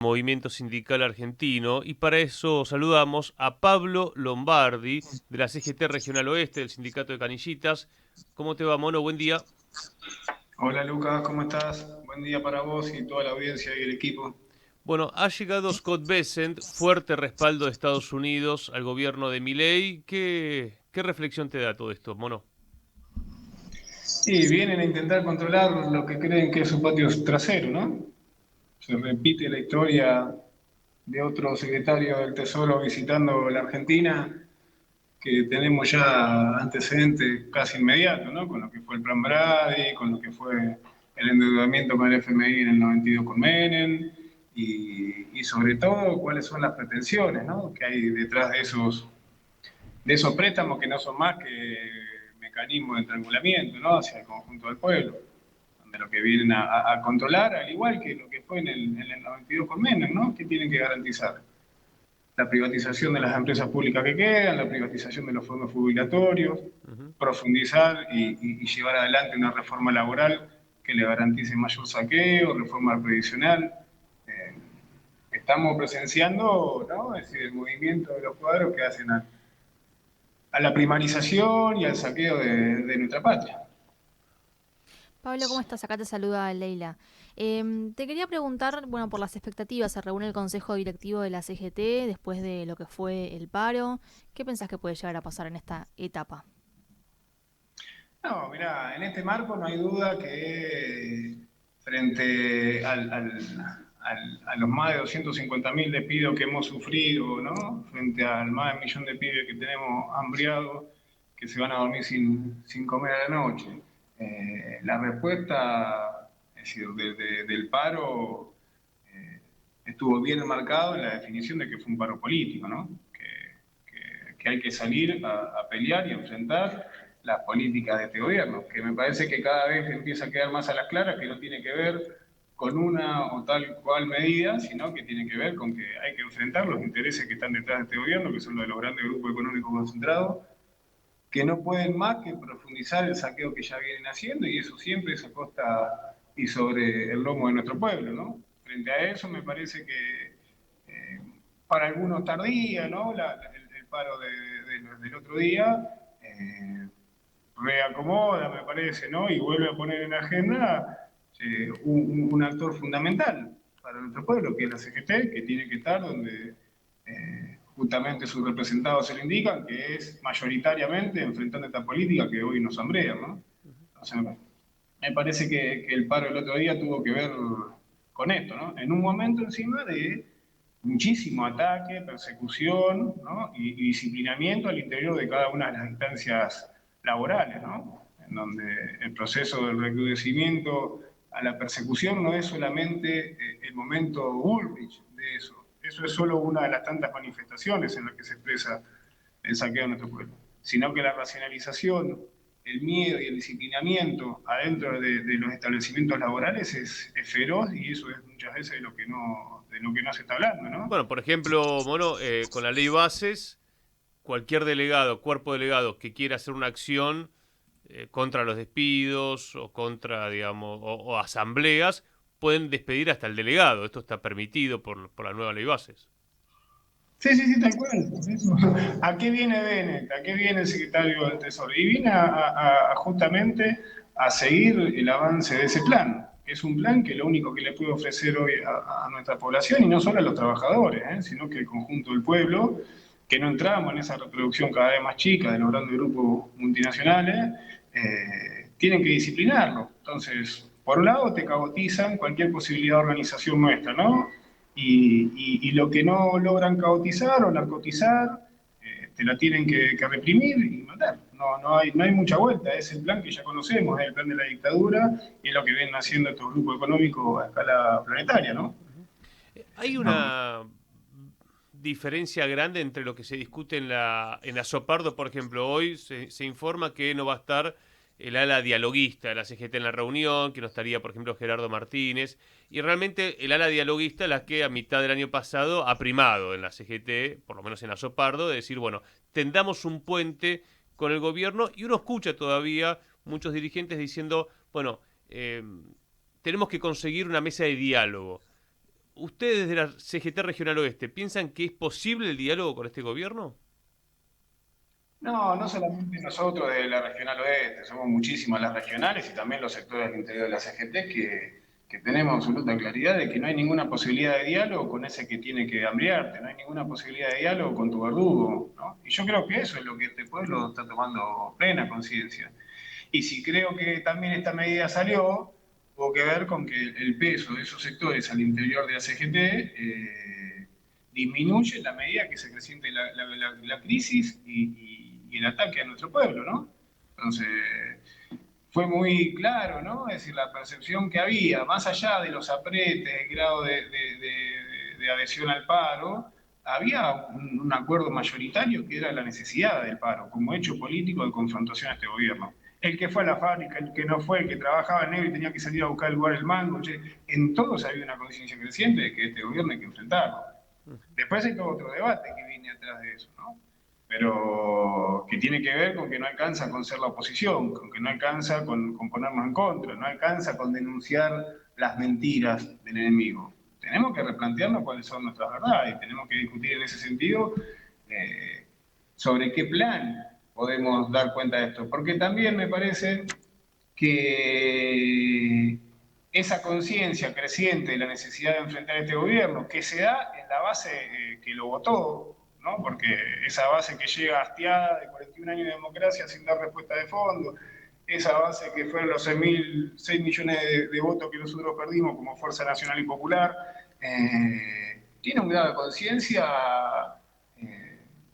Movimiento Sindical Argentino, y para eso saludamos a Pablo Lombardi de la CGT Regional Oeste del Sindicato de Canillitas. ¿Cómo te va, Mono? Buen día. Hola Lucas, ¿cómo estás? Buen día para vos y toda la audiencia y el equipo. Bueno, ha llegado Scott Bessent, fuerte respaldo de Estados Unidos al gobierno de Milei. ¿Qué reflexión te da todo esto, Mono? Y vienen a intentar controlar lo que creen que es su patio trasero, ¿no? Se repite la historia de otro secretario del Tesoro visitando la Argentina, que tenemos ya antecedentes casi inmediatos, ¿no? Con lo que fue el Plan Brady, con lo que fue el endeudamiento con el FMI en el 92 con Menem, y sobre todo cuáles son las pretensiones, ¿no? Que hay detrás de esos préstamos que no son más que mecanismos de triangulamiento, ¿no? Hacia el conjunto del pueblo, donde lo que vienen a controlar, al igual que lo que fue en el 92 con Menem, ¿no? ¿Qué tienen que garantizar? La privatización de las empresas públicas que quedan, la privatización de los fondos jubilatorios, Ujú. profundizar y llevar adelante una reforma laboral que le garantice mayor saqueo, reforma previsional. Eh, Estamos presenciando, ¿no? Es decir, el movimiento de los cuadros que hacen a la primarización y al saqueo de nuestra patria. Pablo, ¿cómo estás? Acá te saluda Leila. Te quería preguntar, bueno, por las expectativas, se reúne el Consejo Directivo de la CGT después de lo que fue el paro. ¿Qué pensás que puede llegar a pasar en esta etapa? No, mira, en este marco no hay duda que frente a los más de 250.000 despidos que hemos sufrido, ¿no? Frente al más de 1 millón de pibes que tenemos hambriados, que se van a dormir sin comer a la noche. La respuesta, es decir, del paro eh, estuvo bien marcado en la definición de que fue un paro político, ¿no? Que hay que salir a pelear y a enfrentar las políticas de este gobierno, que me parece que cada vez empieza a quedar más a las claras que no tiene que ver con una o tal cual medida, sino que tiene que ver con que hay que enfrentar los intereses que están detrás de este gobierno, que son los de los grandes grupos económicos concentrados, que no pueden más que profundizar el saqueo que ya vienen haciendo, y eso siempre es a costa y sobre el lomo de nuestro pueblo, ¿no? Frente a eso me parece que para algunos tardía, ¿no? El paro del otro día, eh, reacomoda, me parece, ¿no? Y vuelve a poner en agenda un actor fundamental para nuestro pueblo, que es la CGT, que tiene que estar donde justamente sus representados se lo indican, que es mayoritariamente enfrentando esta política que hoy nos hambrea, ¿no? O sea, me parece que el paro el otro día tuvo que ver con esto, ¿no? En un momento encima de muchísimo ataque, persecución, ¿no? y disciplinamiento al interior de cada una de las instancias laborales, ¿no? En donde el proceso del recrudecimiento a la persecución no es solamente el momento Bullrich de eso. Eso es solo una de las tantas manifestaciones en las que se expresa el saqueo de nuestro pueblo, sino que la racionalización, el miedo y el disciplinamiento adentro de los establecimientos laborales es feroz, y eso es muchas veces de lo que no se está hablando, ¿no? Bueno, por ejemplo, Mono, con la ley bases, cualquier delegado, cuerpo delegado que quiera hacer una acción contra los despidos o contra, digamos, o asambleas, pueden despedir hasta el delegado. Esto está permitido por la nueva ley bases. Sí, sí, sí, tal cual. Eso. ¿A qué viene Bennett? ¿A qué viene el secretario del Tesoro? Y viene justamente a seguir el avance de ese plan, que es un plan que lo único que le puede ofrecer hoy a nuestra población, y no solo a los trabajadores, sino que el conjunto del pueblo, que no entramos en esa reproducción cada vez más chica de los grandes grupos multinacionales, tienen que disciplinarlo. Entonces, por un lado, te cabotizan cualquier posibilidad de organización nuestra, ¿no? Y lo que no logran caotizar o narcotizar, te la tienen que reprimir y matar. No hay mucha vuelta, es el plan que ya conocemos, es el plan de la dictadura, y es lo que vienen haciendo estos grupos económicos a escala planetaria, ¿no? Hay No. una diferencia grande entre lo que se discute en la Sopardo, por ejemplo. Hoy se informa que no va a estar el ala dialoguista de la CGT en la reunión, que no estaría, por ejemplo, Gerardo Martínez. Y realmente el ala dialoguista es la que a mitad del año pasado ha primado en la CGT, por lo menos en la Sopardo, de decir, bueno, tendamos un puente con el gobierno, y uno escucha todavía muchos dirigentes diciendo, bueno, tenemos que conseguir una mesa de diálogo. ¿Ustedes de la CGT Regional Oeste piensan que es posible el diálogo con este gobierno? No, no solamente nosotros de la Regional Oeste, somos muchísimas las regionales y también los sectores del interior de la CGT que tenemos absoluta claridad de que no hay ninguna posibilidad de diálogo con ese que tiene que hambriarte, no hay ninguna posibilidad de diálogo con tu verdugo, ¿no? Y yo creo que eso es lo que este pueblo está tomando plena conciencia. Y si creo que también esta medida salió, tuvo que ver con que el peso de esos sectores al interior de la CGT disminuye en la medida que se acreciente la crisis y el ataque a nuestro pueblo, ¿no? Entonces, fue muy claro, ¿no? Es decir, la percepción que había, más allá de los apretes, el grado de adhesión al paro, había un acuerdo mayoritario que era la necesidad del paro, como hecho político de confrontación a este gobierno. El que fue a la fábrica, el que no fue, el que trabajaba en negro y tenía que salir a buscar el lugar del mango, che, en todos había una conciencia creciente de que este gobierno hay que enfrentarlo. Después hay todo otro debate que viene atrás de eso, ¿no? Pero que tiene que ver con que no alcanza con ser la oposición, con que no alcanza con ponernos en contra, no alcanza con denunciar las mentiras del enemigo. Tenemos que replantearnos cuáles son nuestras verdades y tenemos que discutir en ese sentido sobre qué plan podemos dar cuenta de esto. Porque también me parece que esa conciencia creciente de la necesidad de enfrentar este gobierno, que se da en la base que lo votó, ¿no? Porque esa base que llega hastiada de 41 años de democracia sin dar respuesta de fondo, esa base que fueron los 6 millones de votos que nosotros perdimos como Fuerza Nacional y Popular, tiene un grado de conciencia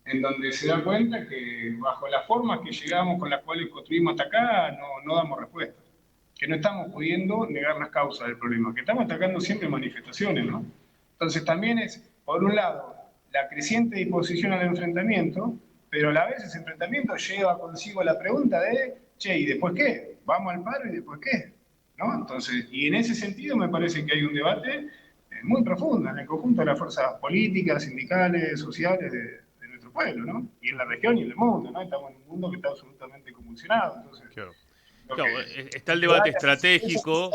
en donde se da cuenta que bajo las formas que llegamos, con las cuales construimos hasta acá, no damos respuesta. Que no estamos pudiendo negar las causas del problema, que estamos atacando siempre manifestaciones, ¿no? Entonces también es, por un lado, la creciente disposición al enfrentamiento, pero a la vez ese enfrentamiento lleva consigo la pregunta de, che, ¿y después qué? ¿Vamos al paro y después qué? ¿No? Entonces, y en ese sentido me parece que hay un debate muy profundo en el conjunto de las fuerzas políticas, sindicales, sociales de nuestro pueblo, ¿no? Y en la región y en el mundo, ¿no? Estamos en un mundo que está absolutamente convulsionado, entonces... Claro. Claro, está el debate estratégico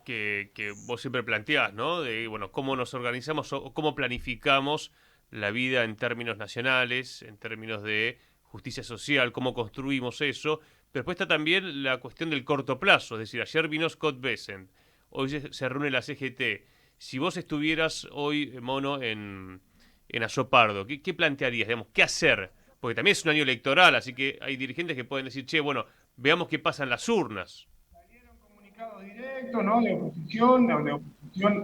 que vos siempre planteás, ¿no? De, bueno, cómo nos organizamos o cómo planificamos la vida en términos nacionales, en términos de justicia social, cómo construimos eso. Pero después está también la cuestión del corto plazo, es decir, ayer vino Scott Bessent, hoy se reúne la CGT. Si vos estuvieras hoy, Mono, en Azopardo, ¿qué plantearías? Digamos, ¿qué hacer? Porque también es un año electoral, así que hay dirigentes que pueden decir, che, bueno, veamos qué pasa en las urnas. Salieron comunicados directos, ¿no? De oposición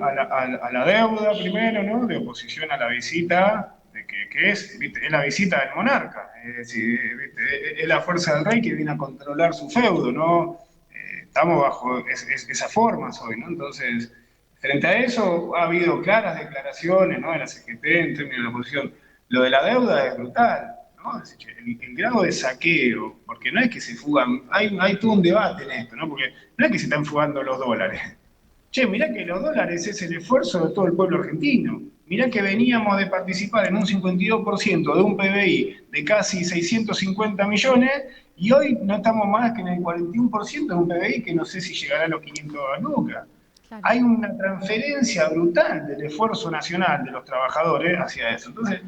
a la deuda primero, ¿no? De oposición a la visita, que es, ¿viste? Es la visita del monarca, es decir, ¿viste? Es la fuerza del rey que viene a controlar su feudo, ¿no? Estamos bajo esas formas hoy, ¿no? Entonces, frente a eso ha habido claras declaraciones, ¿no? De la CGT en términos de la oposición. Lo de la deuda es brutal. ¿No? El grado de saqueo, porque no es que se fugan, hay todo un debate en esto, ¿no? Porque no es que se están fugando los dólares. Che, mirá que los dólares es el esfuerzo de todo el pueblo argentino. Mirá que veníamos de participar en un 52% de un PBI de casi 650 millones y hoy no estamos más que en el 41% de un PBI que no sé si llegará a los 500 lucas. Claro. Hay una transferencia brutal del esfuerzo nacional de los trabajadores hacia eso. Entonces,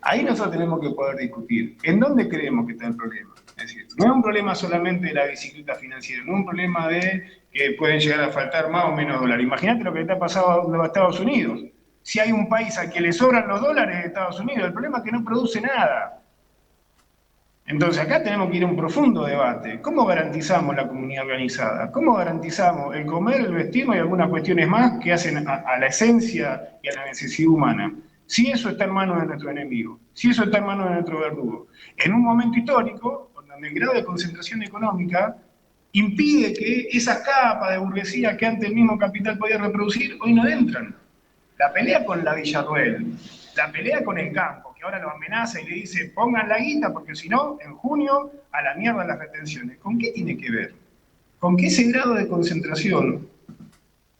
ahí nosotros tenemos que poder discutir. ¿En dónde creemos que está el problema? Es decir, no es un problema solamente de la bicicleta financiera, no es un problema de que pueden llegar a faltar más o menos dólares. Imagínate lo que está pasando en Estados Unidos. Si hay un país al que le sobran los dólares es Estados Unidos, el problema es que no produce nada. Entonces acá tenemos que ir a un profundo debate. ¿Cómo garantizamos la comunidad organizada? ¿Cómo garantizamos el comer, el vestirnos y algunas cuestiones más que hacen a la esencia y a la necesidad humana? Si eso está en manos de nuestro enemigo, si eso está en manos de nuestro verdugo, en un momento histórico, donde el grado de concentración económica impide que esas capas de burguesía que antes el mismo capital podía reproducir, hoy no entran. La pelea con la Villarroel, la pelea con el campo, que ahora lo amenaza y le dice, pongan la guita, porque si no, en junio, a la mierda las retenciones. ¿Con qué tiene que ver? Con que ese grado de concentración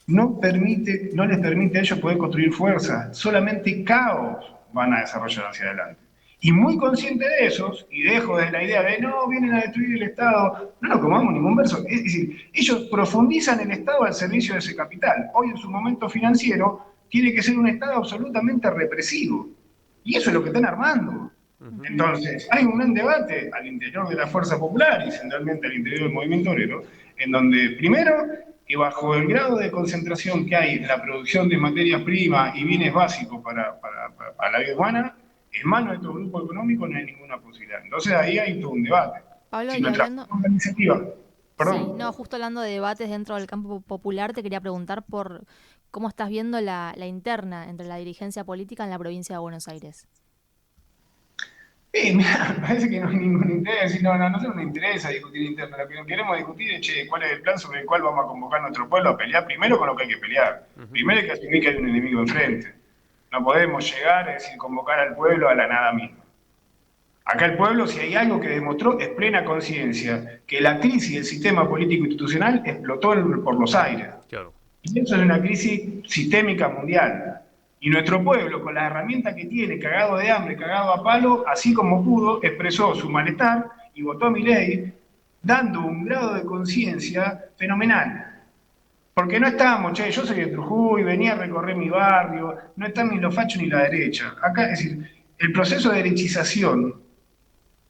no les permite a ellos poder construir fuerza, solamente caos van a desarrollar hacia adelante. Y muy consciente de esos, y dejo de la idea de no, vienen a destruir el Estado, no nos comamos ningún verso, es decir, ellos profundizan el Estado al servicio de ese capital. Hoy en su momento financiero tiene que ser un Estado absolutamente represivo. Y eso es lo que están armando. Entonces, hay un gran debate al interior de la Fuerza Popular y centralmente al interior del movimiento obrero, en donde, primero, que bajo el grado de concentración que hay en la producción de materias primas y bienes básicos para la vida humana, en manos de estos grupos económicos no hay ninguna posibilidad. Entonces, ahí hay todo un debate. Pablo, Si y nuestra hablando, iniciativa, sí, perdón, no, justo hablando de debates dentro del campo popular, te quería preguntar por cómo estás viendo la interna entre la dirigencia política en la provincia de Buenos Aires. Mirá, me parece que no hay ningún interés, no, nosotros no nos interesa discutir interno, lo que queremos discutir es, che, cuál es el plan sobre el cual vamos a convocar a nuestro pueblo a pelear primero con lo que hay que pelear. Primero hay que asumir que hay un enemigo enfrente. No podemos llegar, es decir, convocar al pueblo a la nada misma. Acá el pueblo, si hay algo que demostró, es plena conciencia, que la crisis del sistema político institucional explotó por los aires. Claro. Y eso es una crisis sistémica mundial. Y nuestro pueblo, con las herramientas que tiene, cagado de hambre, cagado a palo, así como pudo, expresó su malestar y votó a Milei, dando un grado de conciencia fenomenal. Porque no estábamos, che, yo soy de Jujuy, venía a recorrer mi barrio, no están ni los fachos ni la derecha. Acá, es decir, el proceso de derechización,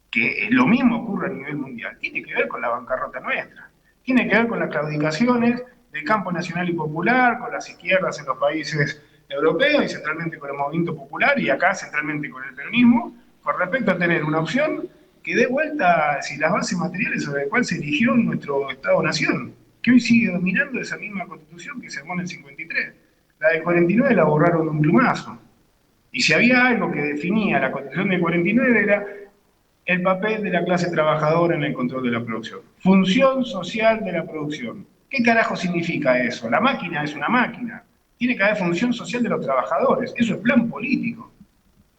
que lo mismo ocurre a nivel mundial, tiene que ver con la bancarrota nuestra. Tiene que ver con las claudicaciones del campo nacional y popular, con las izquierdas en los países europeos y centralmente con el movimiento popular y acá centralmente con el peronismo, con respecto a tener una opción que dé vuelta si las bases materiales sobre las cuales se eligió nuestro Estado-Nación, que hoy sigue dominando esa misma constitución que se armó en el 53. La del 49 la borraron de un plumazo. Y si había algo que definía la constitución del 49 era el papel de la clase trabajadora en el control de la producción. Función social de la producción. ¿Qué carajo significa eso? La máquina es una máquina. Tiene que haber función social de los trabajadores. Eso es plan político.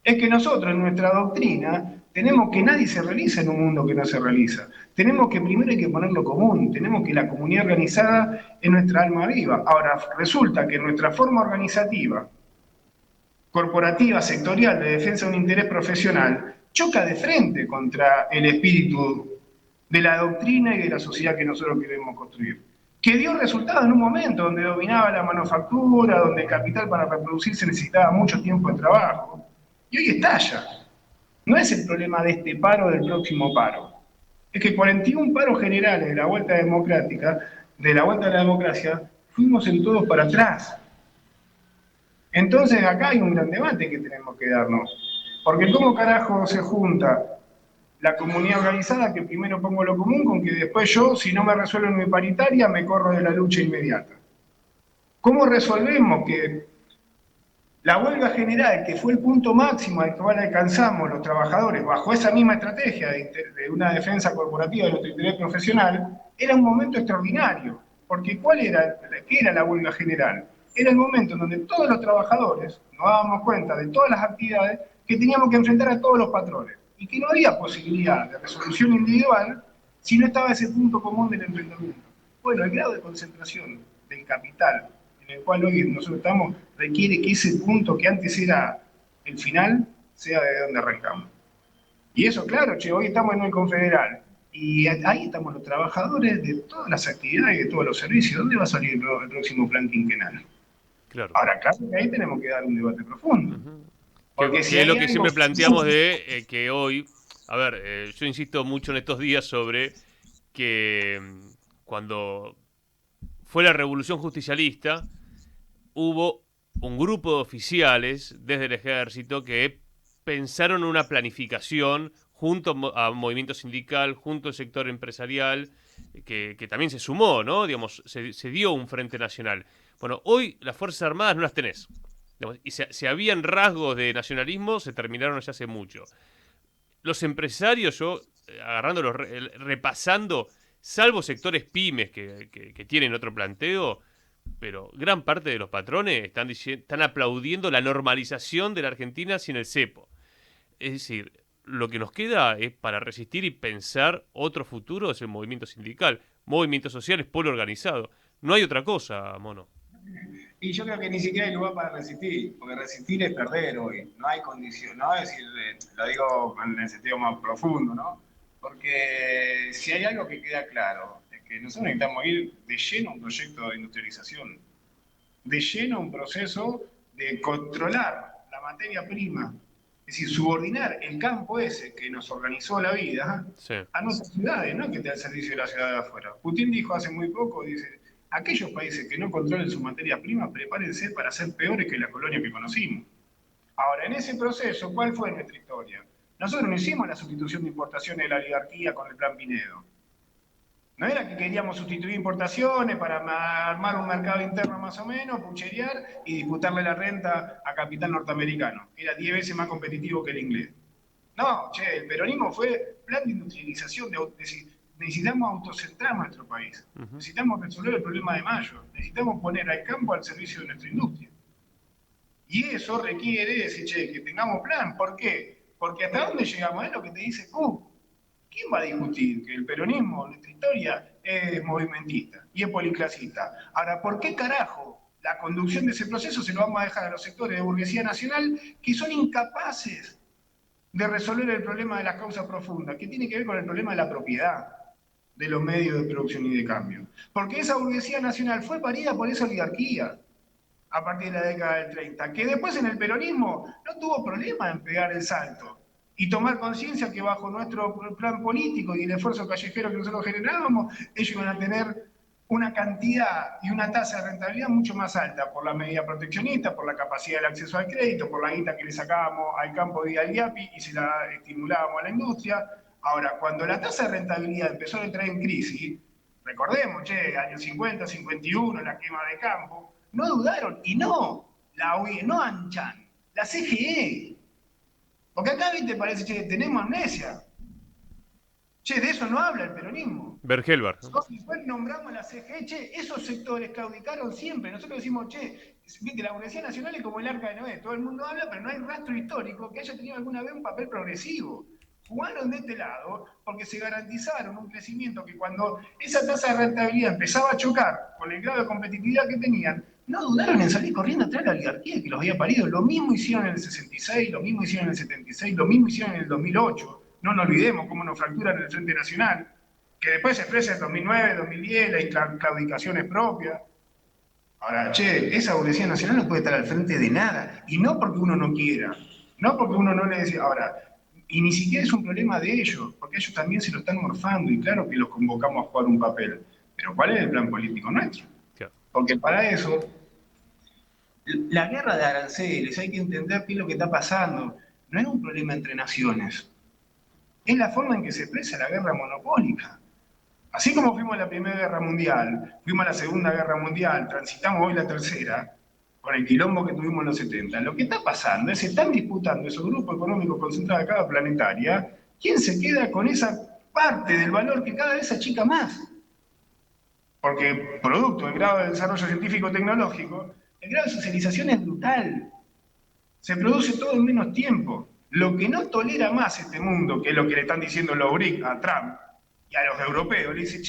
Es que nosotros en nuestra doctrina tenemos que nadie se realiza en un mundo que no se realiza. Tenemos que primero hay que ponerlo común. Tenemos que la comunidad organizada es nuestra alma viva. Ahora, resulta que nuestra forma organizativa, corporativa, sectorial, de defensa de un interés profesional, choca de frente contra el espíritu de la doctrina y de la sociedad que nosotros queremos construir. Que dio resultado en un momento donde dominaba la manufactura, donde el capital para reproducirse necesitaba mucho tiempo de trabajo. Y hoy estalla. No es el problema de este paro o del próximo paro. Es que 41 paros generales de la vuelta democrática, de la vuelta a la democracia, fuimos en todos para atrás. Entonces acá hay un gran debate que tenemos que darnos. Porque ¿cómo carajo se junta la comunidad organizada, que primero pongo lo común, con que después yo, si no me resuelven mi paritaria, me corro de la lucha inmediata? ¿Cómo resolvemos que la huelga general, que fue el punto máximo al cual alcanzamos los trabajadores bajo esa misma estrategia de una defensa corporativa de nuestro interés profesional, era un momento extraordinario? Porque ¿qué era la huelga general? Era el momento en donde todos los trabajadores nos dábamos cuenta de todas las actividades que teníamos que enfrentar a todos los patrones y que no había posibilidad de resolución individual si no estaba ese punto común del enfrentamiento. Bueno, el grado de concentración del capital en el cual hoy nosotros estamos requiere que ese punto que antes era el final sea de donde arrancamos. Y eso, claro, che, hoy estamos en el confederal y ahí estamos los trabajadores de todas las actividades y de todos los servicios. ¿Dónde va a salir el próximo plan quinquenal? Claro. Ahora, claro que ahí tenemos que dar un debate profundo. Porque Que es lo que siempre planteamos de que hoy, a ver, yo insisto mucho en estos días sobre que cuando fue la revolución justicialista, hubo un grupo de oficiales desde el ejército que pensaron una planificación junto a movimiento sindical, junto al sector empresarial, que también se sumó, ¿no? Digamos, se dio un frente nacional. Bueno, hoy las Fuerzas Armadas no las tenés. Digamos, y si habían rasgos de nacionalismo, se terminaron ya hace mucho. Los empresarios, yo, agarrándolos, repasando, salvo sectores pymes que tienen otro planteo, pero gran parte de los patrones están aplaudiendo la normalización de la Argentina sin el cepo. Es decir, lo que nos queda es para resistir y pensar otro futuro es el movimiento sindical, movimientos sociales, pueblo organizado. No hay otra cosa, mono. Y yo creo que ni siquiera hay lugar para resistir, porque resistir es perder hoy, no hay condición, ¿no? Es decir, lo digo en el sentido más profundo, ¿no? Porque si hay algo que queda claro, es que nosotros necesitamos ir de lleno a un proyecto de industrialización, de lleno a un proceso de controlar la materia prima, es decir, subordinar el campo ese que nos organizó la vida Sí. a nuestras ciudades, no que esté al servicio de la ciudad de afuera. Putin dijo hace muy poco, dice, aquellos países que no controlen su materia prima, prepárense para ser peores que la colonia que conocimos. Ahora, en ese proceso, ¿cuál fue nuestra historia? Nosotros no hicimos la sustitución de importaciones de la oligarquía con el Plan Pinedo. No era que queríamos sustituir importaciones para armar un mercado interno más o menos, pucherear y disputarle la renta a capital norteamericano, que era 10 veces más competitivo que el inglés. No, el peronismo fue plan de industrialización, necesitamos autocentrar nuestro país, necesitamos resolver el problema de Mayo, necesitamos poner al campo al servicio de nuestra industria. Y eso requiere decir, que tengamos plan. ¿Por qué? Porque hasta dónde llegamos es lo que te dice Cook. ¿Quién va a discutir que el peronismo, nuestra historia, es movimentista y es policlasista? Ahora, ¿por qué carajo la conducción de ese proceso se lo vamos a dejar a los sectores de burguesía nacional que son incapaces de resolver el problema de las causas profundas, que tiene que ver con el problema de la propiedad de los medios de producción y de cambio? Porque esa burguesía nacional fue parida por esa oligarquía a partir de la década del 30, que después en el peronismo no tuvo problema en pegar el salto y tomar conciencia que bajo nuestro plan político y el esfuerzo callejero que nosotros generábamos, ellos iban a tener una cantidad y una tasa de rentabilidad mucho más alta por la medida proteccionista, por la capacidad del acceso al crédito, por la guita que le sacábamos al campo de IAPI y se la estimulábamos a la industria. Ahora, cuando la tasa de rentabilidad empezó a entrar en crisis, recordemos, años 50, 51, la quema de campo, no dudaron, y no la OIE, no ANCHAN, la CGE. Porque acá, viste, parece, tenemos amnesia. De eso no habla el peronismo. Bergelbar. Después nombramos la CGE, esos sectores claudicaron siempre. Nosotros decimos, viste, la Burguesía Nacional es como el Arca de Noé. Todo el mundo habla, pero no hay rastro histórico que haya tenido alguna vez un papel progresivo. Jugaron de este lado porque se garantizaron un crecimiento que cuando esa tasa de rentabilidad empezaba a chocar con el grado de competitividad que tenían, no dudaron en salir corriendo atrás de la oligarquía que los había parido. Lo mismo hicieron en el 66, lo mismo hicieron en el 76, lo mismo hicieron en el 2008. No nos olvidemos cómo nos fracturan el Frente Nacional, que después se expresa en 2009, 2010, la claudicación es propia. Ahora, esa burguesía nacional no puede estar al frente de nada. Y no porque uno no quiera, no porque uno no le decía. Ahora, y ni siquiera es un problema de ellos, porque ellos también se lo están morfando, y claro que los convocamos a jugar un papel. Pero ¿cuál es el plan político nuestro? Porque para eso, la guerra de aranceles, hay que entender qué es lo que está pasando. No es un problema entre naciones. Es la forma en que se expresa la guerra monopólica. Así como fuimos a la Primera Guerra Mundial, fuimos a la Segunda Guerra Mundial, transitamos hoy la Tercera, con el quilombo que tuvimos en los 70, lo que está pasando es que se están disputando esos grupos económicos concentrados de cada planetaria, quién se queda con esa parte del valor que cada vez se achica más. Porque producto del grado de desarrollo científico-tecnológico, el grado de socialización es brutal. Se produce todo en menos tiempo. Lo que no tolera más este mundo, que es lo que le están diciendo los BRIC a Trump y a los europeos, le dice,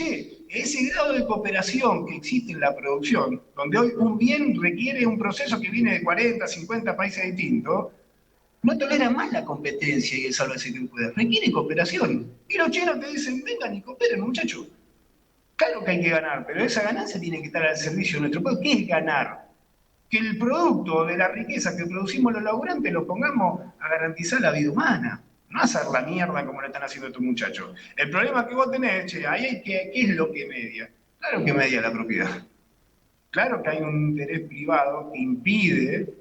ese grado de cooperación que existe en la producción, donde hoy un bien requiere un proceso que viene de 40, 50 países distintos, no tolera más la competencia y el salvarse que pueda. Requiere cooperación. Y los chinos te dicen, vengan y cooperen, muchachos. Claro que hay que ganar, pero esa ganancia tiene que estar al servicio de nuestro pueblo. ¿Qué es ganar? Que el producto de la riqueza que producimos los laburantes lo pongamos a garantizar la vida humana. No hacer la mierda como lo están haciendo estos muchachos. El problema que vos tenés, ahí hay ¿qué es lo que media? Claro que media la propiedad. Claro que hay un interés privado que impide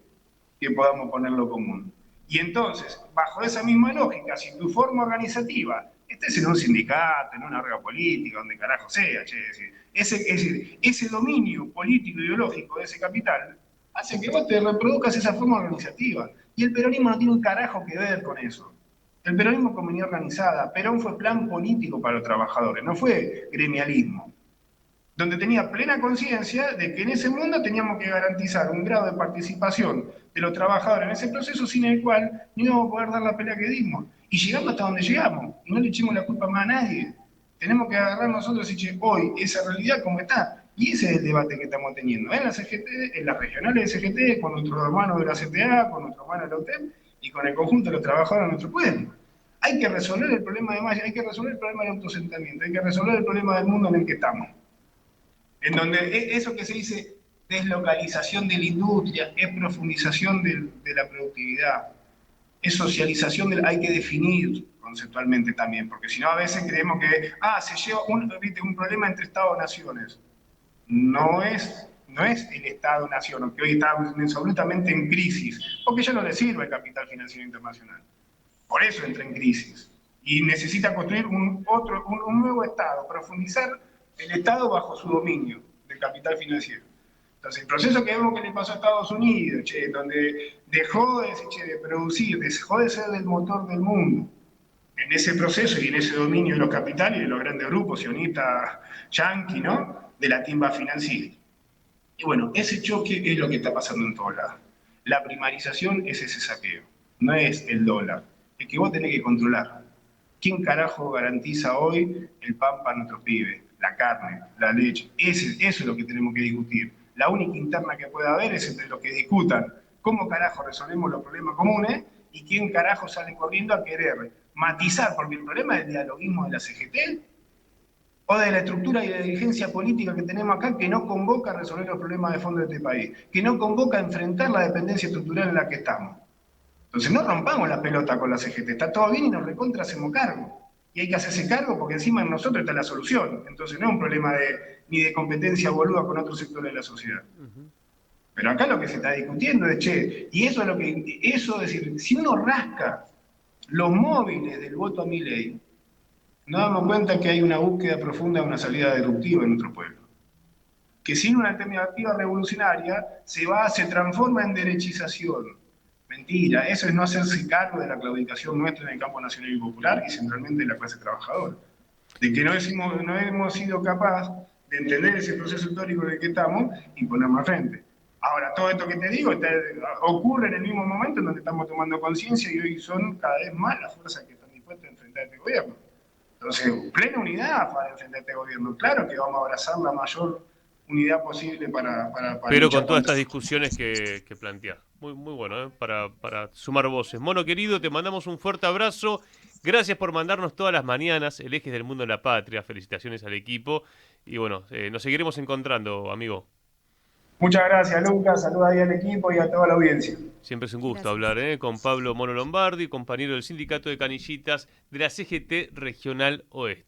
que podamos ponerlo común. Y entonces, bajo esa misma lógica, si tu forma organizativa estés en un sindicato, en una orga política, donde carajo sea, es decir, ese dominio político ideológico de ese capital hace que vos te reproduzcas esa forma organizativa. Y el peronismo no tiene un carajo que ver con eso. El peronismo es comunidad organizada. Perón fue plan político para los trabajadores, no fue gremialismo. Donde tenía plena conciencia de que en ese mundo teníamos que garantizar un grado de participación de los trabajadores en ese proceso sin el cual no íbamos a poder dar la pelea que dimos. Y llegamos hasta donde llegamos, y no le echemos la culpa más a nadie. Tenemos que agarrar nosotros y decir, hoy, esa realidad como está. Y ese es el debate que estamos teniendo en la CGT, en las regionales de CGT, con nuestros hermanos de la CTA, con nuestros hermanos de la UTEP y con el conjunto de los trabajadores de nuestro pueblo. Hay que resolver el problema de Maya, hay que resolver el problema del autosentamiento, hay que resolver el problema del mundo en el que estamos. En donde eso que se dice, deslocalización de la industria, es profundización de la productividad, es socialización, hay que definir conceptualmente también, porque si no a veces creemos que, se lleva un problema entre Estados-naciones. No es el Estado-nación, que hoy está absolutamente en crisis, porque ya no le sirve el capital financiero internacional. Por eso entra en crisis. Y necesita construir un nuevo Estado, profundizar el Estado bajo su dominio del capital financiero. Entonces, el proceso que vemos que le pasó a Estados Unidos, donde dejó de producir, dejó de ser el motor del mundo, en ese proceso y en ese dominio de los capitales y de los grandes grupos sionistas yanquis, ¿no?, de la timba financiera. Y bueno, ese choque es lo que está pasando en todos lados. La primarización es ese saqueo, no es el dólar, es que vos tenés que controlar. ¿Quién carajo garantiza hoy el pan para nuestros pibes? La carne, la leche. Eso es lo que tenemos que discutir. La única interna que puede haber es entre los que discutan cómo carajo resolvemos los problemas comunes y quién carajo sale corriendo a querer matizar, porque el problema del dialoguismo de la CGT o de la estructura y la dirigencia política que tenemos acá, que no convoca a resolver los problemas de fondo de este país, que no convoca a enfrentar la dependencia estructural en la que estamos. Entonces no rompamos la pelota con la CGT, está todo bien y nos recontra hacemos cargo. Y hay que hacerse cargo porque encima en nosotros está la solución. Entonces no es un problema ni de competencia boluda con otros sectores de la sociedad. Pero acá lo que se está discutiendo es, y eso es decir, si uno rasca los móviles del voto a Milei, nos damos cuenta que hay una búsqueda profunda de una salida disruptiva en nuestro pueblo. Que sin una alternativa revolucionaria se transforma en derechización. Mentira, eso es no hacerse cargo de la claudicación nuestra en el campo nacional y popular y centralmente de la clase trabajadora. De que no hemos sido capaces de entender ese proceso histórico en el que estamos y ponernos al frente. Ahora, todo esto que te digo ocurre en el mismo momento en donde estamos tomando conciencia y hoy son cada vez más las fuerzas que están dispuestas a enfrentar a este gobierno. Entonces, plena unidad para enfrentar a este gobierno. Claro que vamos a abrazar la mayor unidad posible para pero con todas estas discusiones que planteás. Muy, muy bueno, para sumar voces. Mono querido, te mandamos un fuerte abrazo. Gracias por mandarnos todas las mañanas el eje del mundo de la patria. Felicitaciones al equipo. Y bueno, nos seguiremos encontrando, amigo. Muchas gracias, Lucas. Saludos ahí al equipo y a toda la audiencia. Siempre es un gusto Gracias. hablar con Pablo Mono Lombardi, compañero del Sindicato de Canillitas de la CGT Regional Oeste.